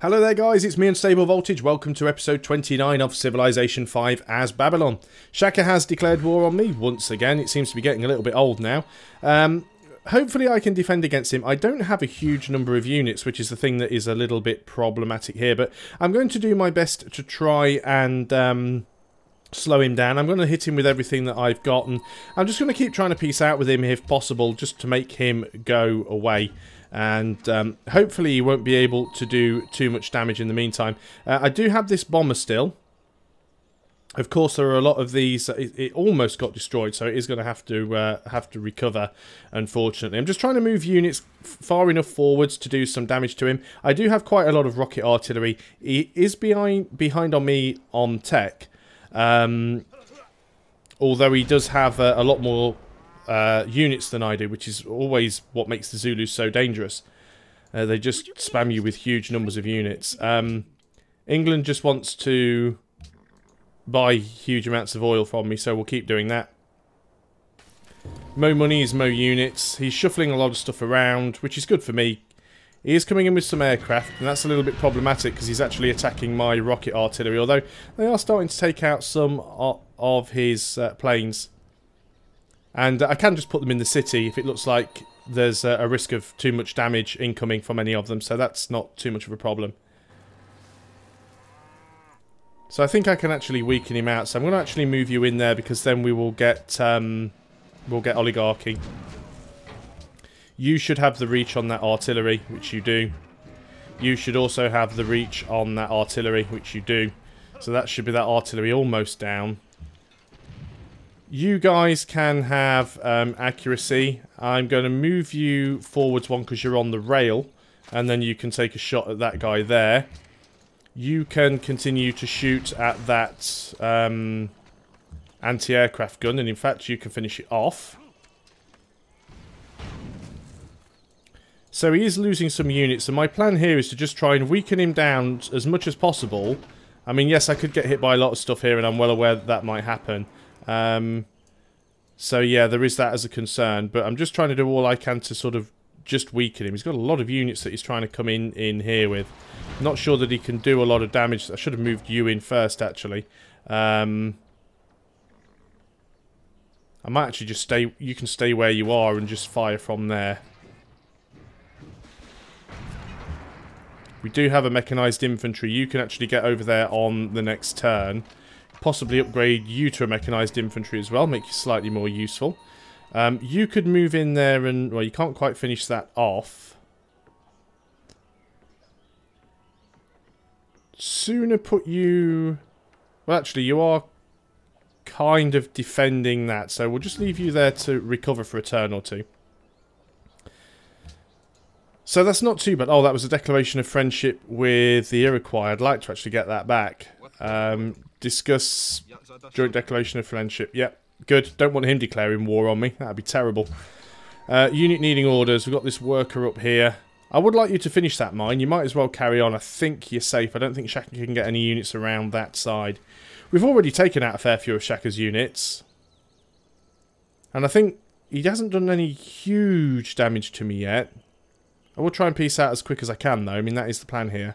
Hello there guys, it's me Unstable Voltage. Welcome to episode 29 of Civilization 5 as Babylon. Shaka has declared war on me once again. It seems to be getting a little bit old now. Hopefully I can defend against him. I don't have a huge number of units, which is the thing that is a little bit problematic here. But I'm going to do my best to try and slow him down. I'm going to hit him with everything that I've got. And I'm just going to keep trying to peace out with him if possible, just to make him go away. And hopefully he won't be able to do too much damage in the meantime. I do have this bomber still. Of course, there are a lot of these. It almost got destroyed, so it is going to have to recover, unfortunately. I'm just trying to move units far enough forwards to do some damage to him. I do have quite a lot of rocket artillery. He is behind on me on tech, although he does have a lot more units than I do, which is always what makes the Zulus so dangerous. They just spam you with huge numbers of units. England just wants to buy huge amounts of oil from me, so we'll keep doing that. Mo money is mo units. He's shuffling a lot of stuff around, which is good for me. He is coming in with some aircraft, and that's a little bit problematic because he's actually attacking my rocket artillery, although they are starting to take out some of his planes. And I can just put them in the city if it looks like there's a risk of too much damage incoming from any of them, so that's not too much of a problem. So I think I can actually weaken him out, so I'm going to actually move you in there because then we will get oligarchy. You should have the reach on that artillery, which you do. You should also have the reach on that artillery, which you do. So that should be that artillery almost down. You guys can have accuracy. I'm going to move you forwards one because you're on the rail. And then you can take a shot at that guy there. You can continue to shoot at that anti-aircraft gun. And in fact, you can finish it off. So he is losing some units. And my plan here is to just try and weaken him down as much as possible. I mean, yes, I could get hit by a lot of stuff here. And I'm well aware that that might happen. So yeah, there is that as a concern, but I'm just trying to do all I can to sort of just weaken him. He's got a lot of units that he's trying to come in here with. Not sure that he can do a lot of damage. I should have moved you in first, actually. I might actually just stay. You can stay where you are and just fire from there. We do have a mechanized infantry. You can actually get over there on the next turn. Possibly upgrade you to a mechanized infantry as well, make you slightly more useful. You could move in there and... well, you can't quite finish that off. Sooner put you... well, actually, you are kind of defending that, so we'll just leave you there to recover for a turn or two. So that's not too bad. Oh, that was a declaration of friendship with the Iroquois. I'd like to actually get that back. Discuss joint declaration of friendship. Yep, good. Don't want him declaring war on me. That'd be terrible. Unit needing orders. We've got this worker up here. I would like you to finish that mine. You might as well carry on. I think you're safe. I don't think Shaka can get any units around that side. We've already taken out a fair few of Shaka's units. And I think he hasn't done any huge damage to me yet. I will try and peace out as quick as I can, though. I mean, that is the plan here.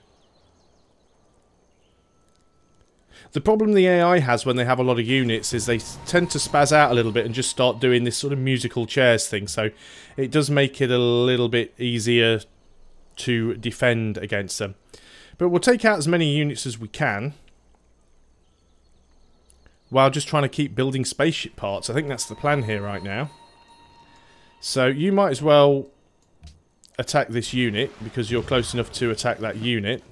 The problem the AI has when they have a lot of units is they tend to spaz out a little bit and just start doing this sort of musical chairs thing. So it does make it a little bit easier to defend against them. But we'll take out as many units as we can, while just trying to keep building spaceship parts. I think that's the plan here right now. So you might as well attack this unit because you're close enough to attack that unit.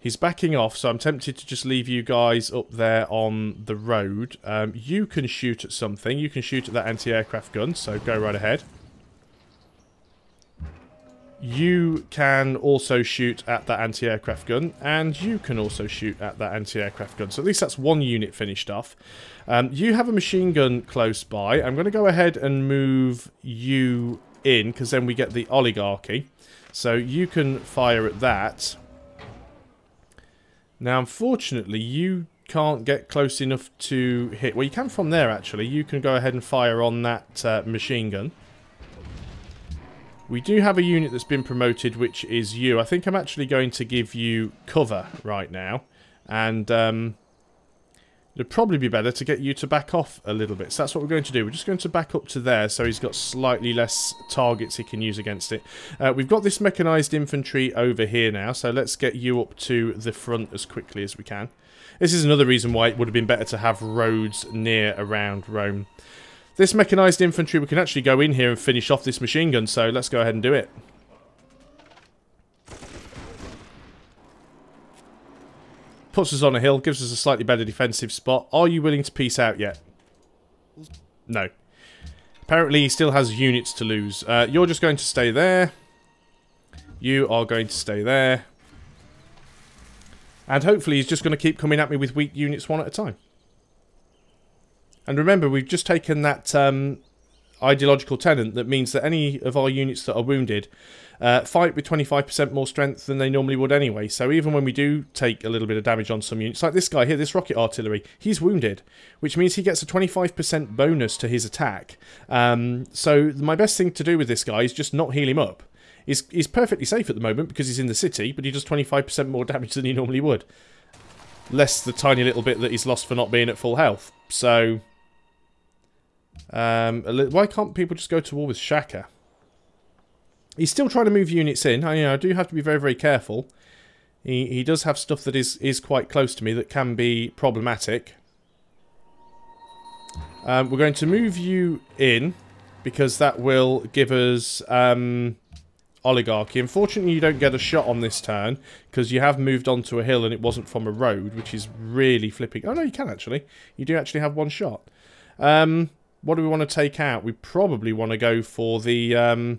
He's backing off, so I'm tempted to just leave you guys up there on the road. You can shoot at something. You can shoot at that anti-aircraft gun, so go right ahead. You can also shoot at that anti-aircraft gun, and you can also shoot at that anti-aircraft gun. So at least that's one unit finished off. You have a machine gun close by. I'm going to go ahead and move you in, because then we get the oligarchy. So you can fire at that. Now, unfortunately, you can't get close enough to hit. Well, you can from there, actually. You can go ahead and fire on that machine gun. We do have a unit that's been promoted, which is you. I think I'm actually going to give you cover right now. And it'd probably be better to get you to back off a little bit. So that's what we're going to do. We're just going to back up to there so he's got slightly less targets he can use against it. We've got this mechanised infantry over here now, so let's get you up to the front as quickly as we can. This is another reason why it would have been better to have roads near around Rome. This mechanised infantry, we can actually go in here and finish off this machine gun, so let's go ahead and do it. Puts us on a hill, gives us a slightly better defensive spot. Are you willing to peace out yet? No. Apparently he still has units to lose. You're just going to stay there. You are going to stay there. And hopefully he's just going to keep coming at me with weak units one at a time. And remember, we've just taken that ideological tenet that means that any of our units that are wounded fight with 25% more strength than they normally would anyway. So even when we do take a little bit of damage on some units, like this guy here, this rocket artillery, he's wounded, which means he gets a 25% bonus to his attack. So my best thing to do with this guy is just not heal him up. He's perfectly safe at the moment because he's in the city, but he does 25% more damage than he normally would. Less the tiny little bit that he's lost for not being at full health. So why can't people just go to war with Shaka? He's still trying to move units in. I do have to be very, very careful. He does have stuff that is quite close to me that can be problematic. We're going to move you in because that will give us oligarchy. Unfortunately, you don't get a shot on this turn because you have moved onto a hill and it wasn't from a road, which is really flipping. Oh no, you can actually. You do actually have one shot. What do we want to take out? We probably want to go for the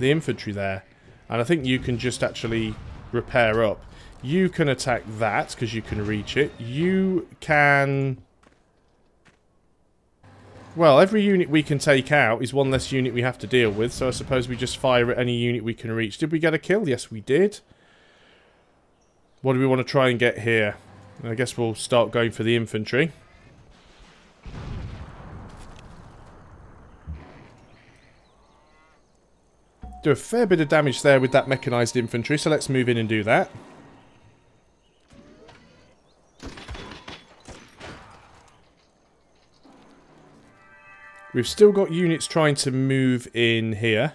infantry there. And I think you can just actually repair up. You can attack that because you can reach it. You can... Well, every unit we can take out is one less unit we have to deal with. So I suppose we just fire at any unit we can reach. Did we get a kill? Yes, we did. What do we want to try and get here? I guess we'll start going for the infantry. Do a fair bit of damage there with that mechanised infantry, so let's move in and do that. We've still got units trying to move in here.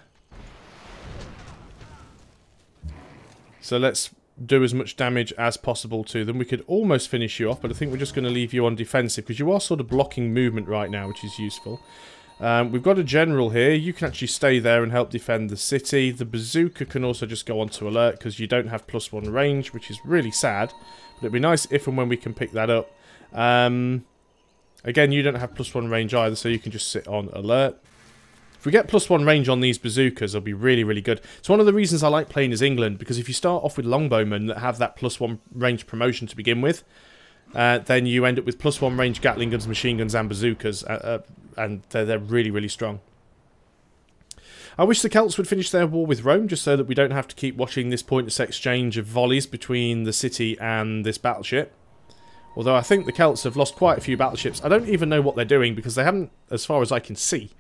So let's do as much damage as possible to them. We could almost finish you off, but I think we're just going to leave you on defensive, because you are sort of blocking movement right now, which is useful. We've got a general here. You can actually stay there and help defend the city. The bazooka can also just go on to alert because you don't have +1 range, which is really sad. But it'd be nice if and when we can pick that up. Again, you don't have +1 range either, so you can just sit on alert. If we get +1 range on these bazookas, it'll be really, really good. It's one of the reasons I like playing as England, because if you start off with longbowmen that have that +1 range promotion to begin with, then you end up with +1 range Gatling guns, machine guns, and bazookas, and they're really, really strong. I wish the Celts would finish their war with Rome, just so that we don't have to keep watching this pointless exchange of volleys between the city and this battleship. Although I think the Celts have lost quite a few battleships. I don't even know what they're doing, because they haven't, as far as I can see,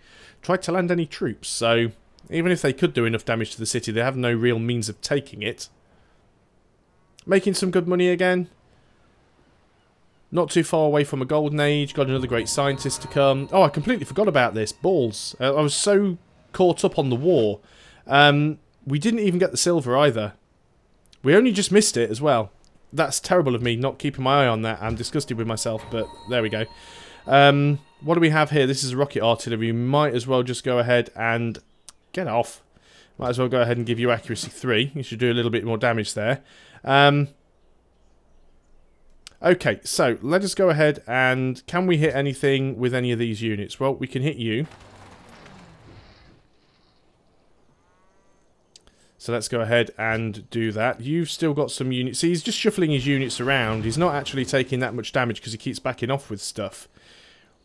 tried to land any troops. So even if they could do enough damage to the city, they have no real means of taking it. Making some good money again. Not too far away from a golden age. Got another great scientist to come. Oh, I completely forgot about this. Balls. I was so caught up on the war. We didn't even get the silver either. We only just missed it as well. That's terrible of me not keeping my eye on that. I'm disgusted with myself, but there we go. What do we have here? This is rocket artillery. We might as well just go ahead and... Get off. Might as well go ahead and give you accuracy 3. You should do a little bit more damage there. Okay, so let us go ahead and... Can we hit anything with any of these units? Well, we can hit you. So let's go ahead and do that. You've still got some units. See, he's just shuffling his units around. He's not actually taking that much damage because he keeps backing off with stuff.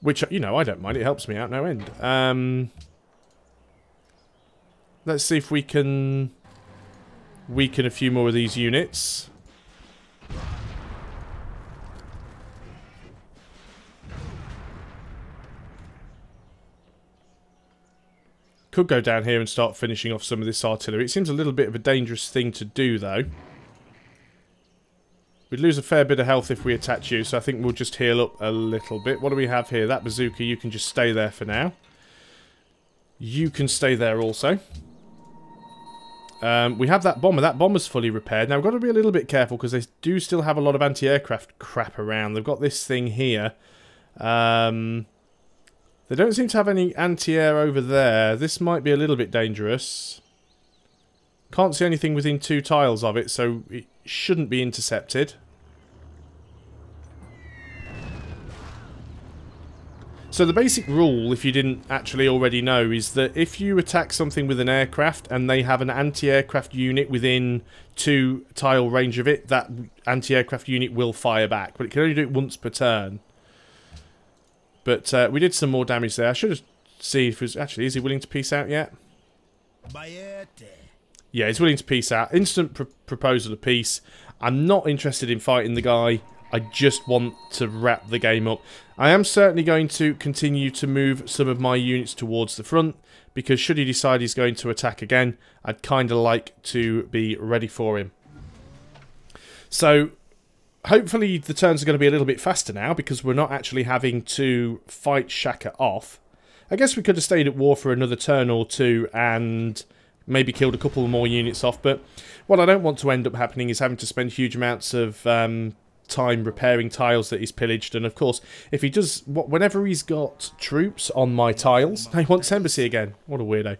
Which, you know, I don't mind. It helps me out no end. Let's see if we can weaken a few more of these units. Could go down here and start finishing off some of this artillery. It seems a little bit of a dangerous thing to do, though. We'd lose a fair bit of health if we attacked you, so I think we'll just heal up a little bit. What do we have here? That bazooka, you can just stay there for now. You can stay there also. We have that bomber. That bomber's fully repaired. Now, we've got to be a little bit careful because they do still have a lot of anti-aircraft crap around. They've got this thing here. They don't seem to have any anti-air over there. This might be a little bit dangerous. Can't see anything within 2 tiles of it, so it shouldn't be intercepted. So the basic rule, if you didn't actually already know, is that if you attack something with an aircraft and they have an anti-aircraft unit within 2 tile range of it, that anti-aircraft unit will fire back. But it can only do it once per turn. But we did some more damage there. I should have seen if it was... Actually, is he willing to peace out yet? Yeah, he's willing to peace out. Instant proposal of peace. I'm not interested in fighting the guy. I just want to wrap the game up. I am certainly going to continue to move some of my units towards the front, because should he decide he's going to attack again, I'd kind of like to be ready for him. So, hopefully the turns are going to be a little bit faster now, because we're not actually having to fight Shaka off. I guess we could have stayed at war for another turn or two and maybe killed a couple more units off, but what I don't want to end up happening is having to spend huge amounts of time repairing tiles that he's pillaged. And of course, if he does, whenever he's got troops on my tiles, he wants embassy again. What a weirdo.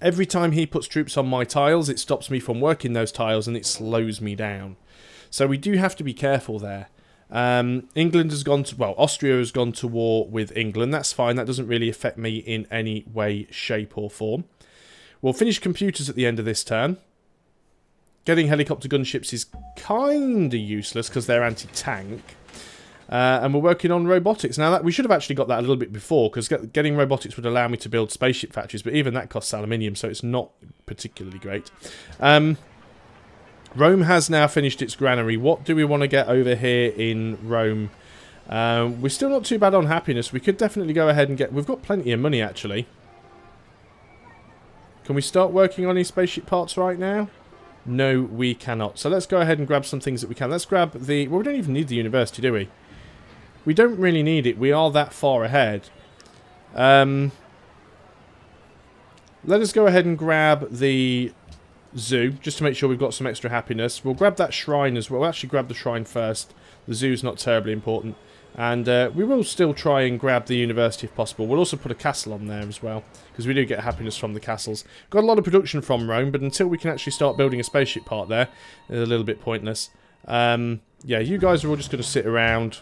Every time he puts troops on my tiles, it stops me from working those tiles and it slows me down. So we do have to be careful there. England has gone to, well, Austria has gone to war with England. That's fine. That doesn't really affect me in any way, shape or form. We'll finish computers at the end of this turn. Getting helicopter gunships is kind of useless because they're anti-tank. And we're working on robotics. Now, that we should have actually got that a little bit before, because getting robotics would allow me to build spaceship factories, but even that costs aluminium, so it's not particularly great. Rome has now finished its granary. What do we want to get over here in Rome? We're still not too bad on happiness. We could definitely go ahead and get... We've got plenty of money, actually. Can we start working on these spaceship parts right now? No, we cannot. So let's go ahead and grab some things that we can. Let's grab the... Well, we don't even need the university, do we? We don't really need it. We are that far ahead. Let us go ahead and grab the zoo, just to make sure we've got some extra happiness. We'll grab that shrine as well. We'll actually grab the shrine first. The zoo's not terribly important. And we will still try and grab the university if possible. We'll also put a castle on there as well, because we do get happiness from the castles. Got a lot of production from Rome, but until we can actually start building a spaceship part there, it's a little bit pointless. Yeah, you guys are all just going to sit around.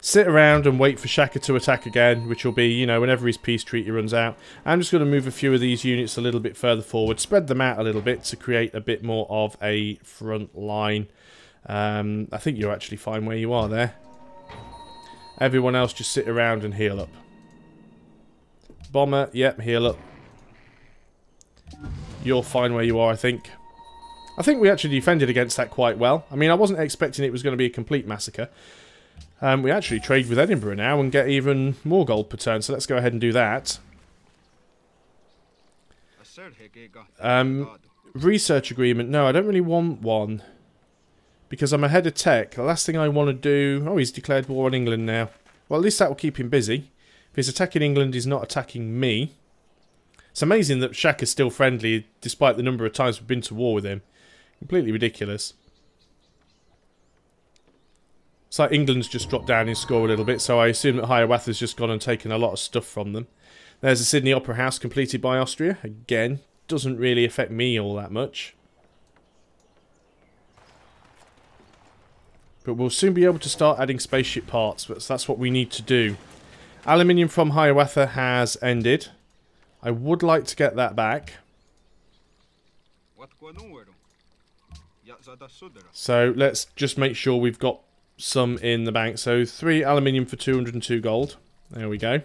Sit around and wait for Shaka to attack again, which will be, you know, whenever his peace treaty runs out. I'm just going to move a few of these units a little bit further forward, spread them out a little bit to create a bit more of a front line. I think you're actually fine where you are there. Everyone else just sit around and heal up. Bomber, yep, heal up. You're fine where you are, I think. I think we actually defended against that quite well. I mean, I wasn't expecting it was going to be a complete massacre. We actually trade with Edinburgh now and get even more gold per turn, so let's go ahead and do that. Research agreement. No, I don't really want one. Because I'm ahead of tech. The last thing I want to do... Oh, he's declared war on England now. Well, at least that will keep him busy. If he's attacking England, he's not attacking me. It's amazing that Shaka's still friendly, despite the number of times we've been to war with him. Completely ridiculous. It's like England's just dropped down in score a little bit, so I assume that Hiawatha's just gone and taken a lot of stuff from them. There's the Sydney Opera House completed by Austria. Again, doesn't really affect me all that much. But we'll soon be able to start adding spaceship parts, but that's what we need to do. Aluminium from Hiawatha has ended. I would like to get that back. So let's just make sure we've got some in the bank. So 3 aluminium for 202 gold. There we go.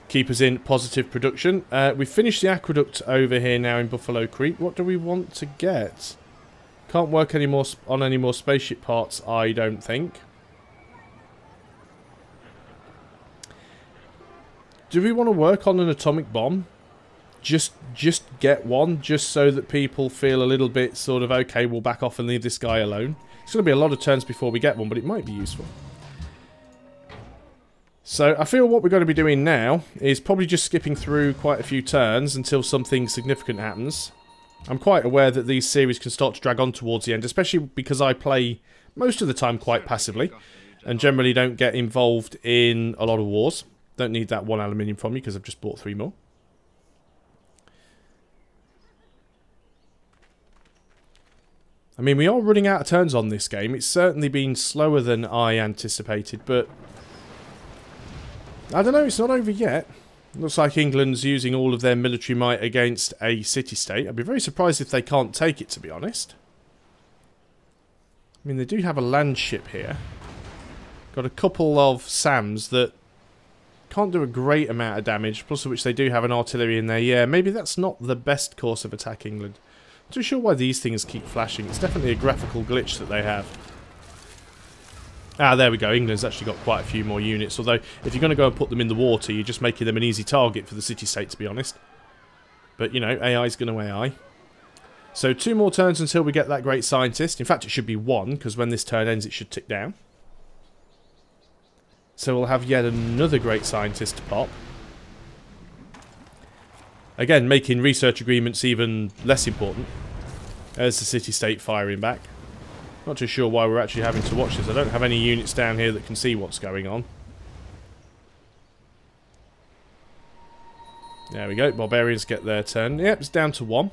Keep us in positive production. We've finished the aqueduct over here now in Buffalo Creek. What do we want to get? Can't work any more on any more spaceship parts, I don't think. Do we want to work on an atomic bomb? Just get one, just so that people feel a little bit sort of, okay, we'll back off and leave this guy alone. It's going to be a lot of turns before we get one, but it might be useful. So I feel what we're going to be doing now is probably just skipping through quite a few turns until something significant happens. I'm quite aware that these series can start to drag on towards the end, especially because I play most of the time quite passively and generally don't get involved in a lot of wars. Don't need that 1 aluminium from you because I've just bought 3 more. I mean, we are running out of turns on this game. It's certainly been slower than I anticipated, but I don't know, it's not over yet. Looks like England's using all of their military might against a city-state. I'd be very surprised if they can't take it, to be honest. I mean, they do have a land ship here. Got a couple of SAMs that can't do a great amount of damage, plus of which they do have an artillery in there. Yeah, maybe that's not the best course of attack, England. Not too sure why these things keep flashing. It's definitely a graphical glitch that they have. Ah, there we go. England's actually got quite a few more units, although if you're going to go and put them in the water, you're just making them an easy target for the city-state, to be honest. But, you know, AI's going to AI. So 2 more turns until we get that great scientist. In fact, it should be 1, because when this turn ends, it should tick down. So we'll have yet another great scientist to pop. Again, making research agreements even less important. There's the city-state firing back. Not too sure why we're actually having to watch this. I don't have any units down here that can see what's going on. There we go. Barbarians get their turn. Yep, it's down to 1.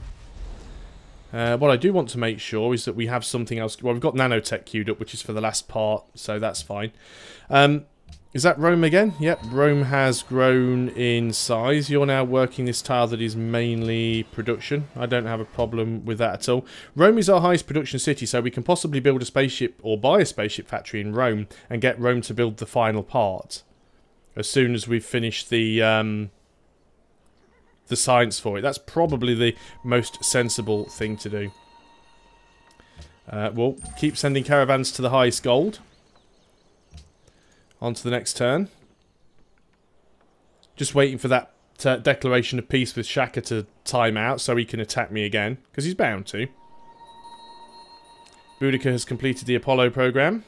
What I do want to make sure is that we have something else. Well, we've got nanotech queued up, which is for the last part, so that's fine. Is that Rome again? Yep, Rome has grown in size. You're now working this tile that is mainly production. I don't have a problem with that at all. Rome is our highest production city, so we can possibly build a spaceship or buy a spaceship factory in Rome and get Rome to build the final part as soon as we've finished the science for it. That's probably the most sensible thing to do. We'll keep sending caravans to the highest gold. On to the next turn. Just waiting for that declaration of peace with Shaka to time out so he can attack me again, because he's bound to. Boudica has completed the Apollo program.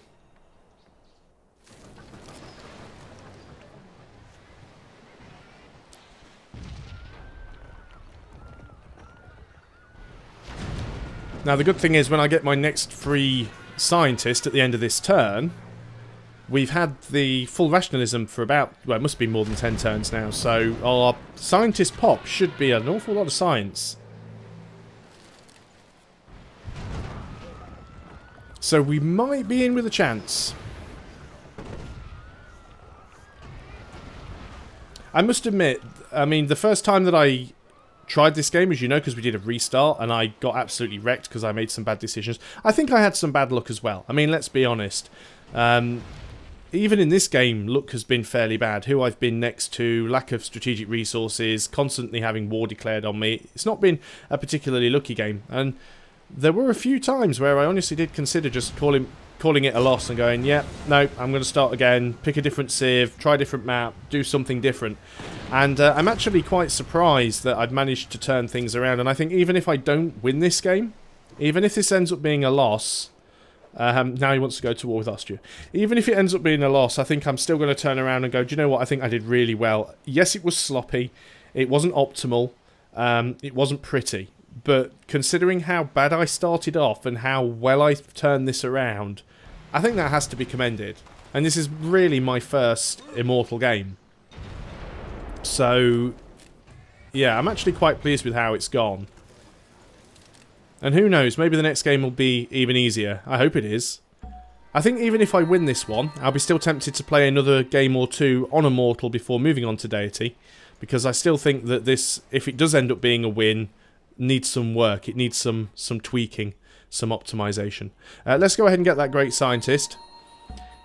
Now the good thing is when I get my next free scientist at the end of this turn, we've had the full rationalism for about, well, it must be more than 10 turns now, so our scientist pop should be an awful lot of science. So we might be in with a chance. I must admit, I mean, the first time that I tried this game, as you know, because we did a restart, and I got absolutely wrecked because I made some bad decisions. I think I had some bad luck as well. I mean, let's be honest. Even in this game, luck has been fairly bad. Who I've been next to, lack of strategic resources, constantly having war declared on me. It's not been a particularly lucky game. And there were a few times where I honestly did consider just calling it a loss and going, yeah, no, I'm going to start again, pick a different civ, try a different map, do something different. And I'm actually quite surprised that I've managed to turn things around. And I think even if I don't win this game, even if this ends up being a loss... now he wants to go to war with Austria. Even if it ends up being a loss, I think I'm still going to turn around and go, do you know what, I think I did really well. Yes, it was sloppy. It wasn't optimal. It wasn't pretty. But considering how bad I started off and how well I've turned this around, I think that has to be commended. And this is really my first Immortal game. So, yeah, I'm actually quite pleased with how it's gone. And who knows, maybe the next game will be even easier. I hope it is. I think even if I win this one, I'll be still tempted to play another game or 2 on Immortal before moving on to Deity. Because I still think that this, if it does end up being a win, needs some work. It needs some tweaking, some optimization. Let's go ahead and get that great scientist.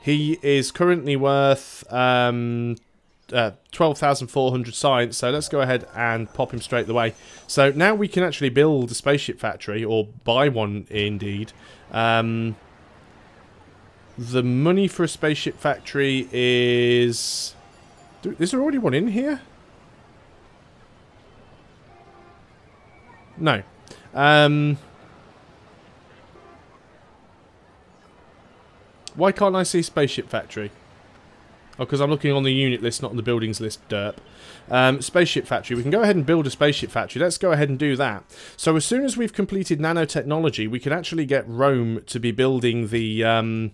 He is currently worth 12,400 science, so let's go ahead and pop him straight away. So now we can actually build a spaceship factory, or buy one indeed. The money for a spaceship factory is... Is there already one in here? No. Why can't I see Spaceship Factory? Oh, because I'm looking on the unit list, not on the buildings list, derp. Spaceship Factory. We can go ahead and build a Spaceship Factory. Let's go ahead and do that. So as soon as we've completed nanotechnology, we can actually get Rome to be building the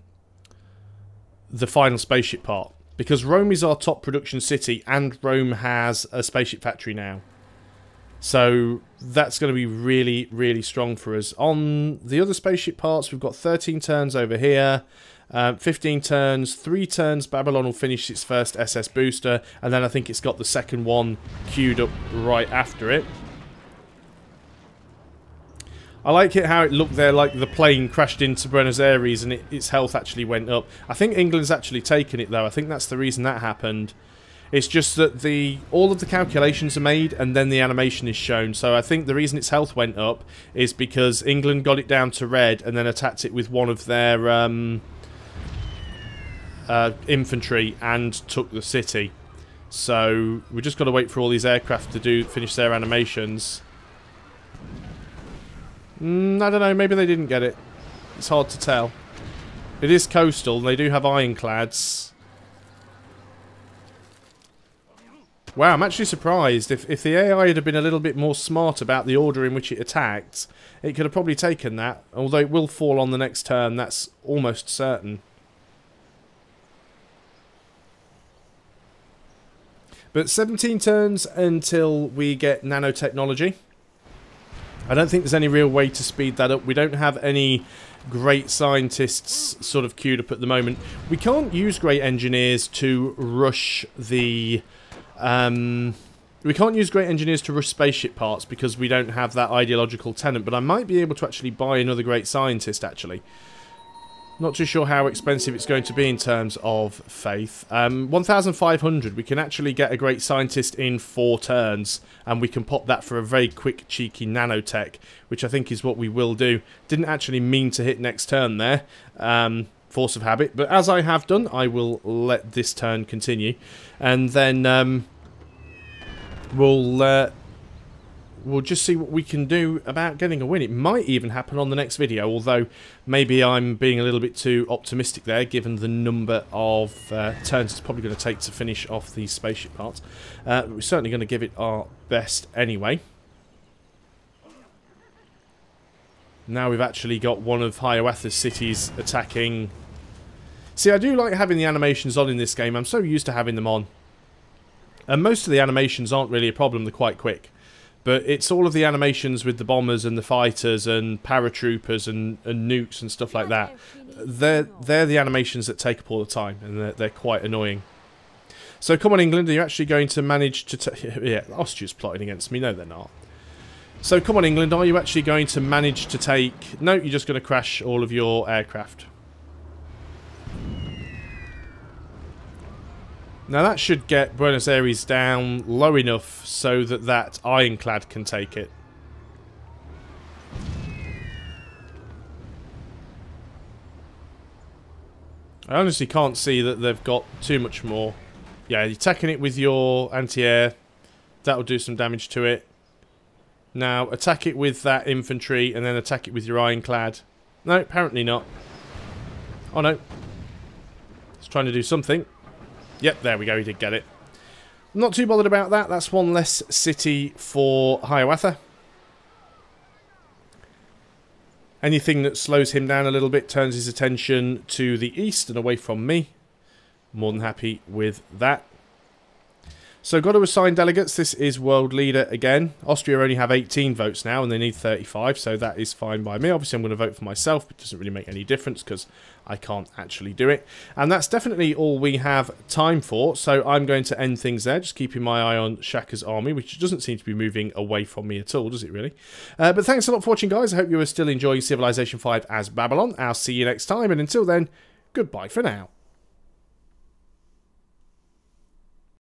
final spaceship part. Because Rome is our top production city, and Rome has a Spaceship Factory now. So that's going to be really, really strong for us. On the other spaceship parts, we've got 13 turns over here. 15 turns, 3 turns, Babylon will finish its first SS booster, and then I think it's got the second one queued up right after it. I like it how it looked there like the plane crashed into Buenos Aires and its health actually went up. I think England's actually taken it though. I think that's the reason that happened. It's just that all of the calculations are made and then the animation is shown. So I think the reason its health went up is because England got it down to red and then attacked it with one of their infantry and took the city. So we just got to wait for all these aircraft to finish their animations. I don't know, maybe they didn't get it. It's hard to tell. It is coastal, and they do have ironclads. Wow, I'm actually surprised. If the AI had been a little bit more smart about the order in which it attacked, it could have probably taken that. Although it will fall on the next turn, that's almost certain. But 17 turns until we get nanotechnology. I don't think there's any real way to speed that up. We don't have any great scientists sort of queued up at the moment. We can't use great engineers to rush the... we can't use great engineers to rush spaceship parts because we don't have that ideological tenet. But I might be able to actually buy another great scientist, actually. Not too sure how expensive it's going to be in terms of faith. 1,500. We can actually get a great scientist in 4 turns. And we can pop that for a very quick, cheeky nanotech. Which I think is what we will do. Didn't actually mean to hit next turn there. Force of habit. But as I have done, I will let this turn continue. And then we'll just see what we can do about getting a win. It might even happen on the next video, although maybe I'm being a little bit too optimistic there, given the number of turns it's probably going to take to finish off these spaceship parts. We're certainly going to give it our best anyway. Now we've actually got one of Hiawatha's cities attacking. See, I do like having the animations on in this game. I'm so used to having them on. And most of the animations aren't really a problem, they're quite quick. But it's all of the animations with the bombers and the fighters and paratroopers and nukes and stuff like that. They're the animations that take up all the time, and they're quite annoying. So come on, England, are you actually going to manage to... Yeah, Austria's plotting against me. No, they're not. So come on, England, are you actually going to manage to take... No, you're just going to crash all of your aircraft. Now that should get Buenos Aires down low enough so that that ironclad can take it. I honestly can't see that they've got too much more. Yeah, you're attacking it with your anti-air. That'll do some damage to it. Now attack it with that infantry and then attack it with your ironclad. No, apparently not. Oh no. It's trying to do something. Yep, there we go, he did get it. Not too bothered about that. That's one less city for Hiawatha. Anything that slows him down a little bit turns his attention to the east and away from me. More than happy with that. So got to assign delegates. This is world leader again. Austria only have 18 votes now and they need 35, so that is fine by me. Obviously I'm going to vote for myself, but it doesn't really make any difference because I can't actually do it. And that's definitely all we have time for, so I'm going to end things there, just keeping my eye on Shaka's army, which doesn't seem to be moving away from me at all, does it really? But thanks a lot for watching, guys. I hope you are still enjoying Civilization 5 as Babylon. I'll see you next time, and until then, goodbye for now.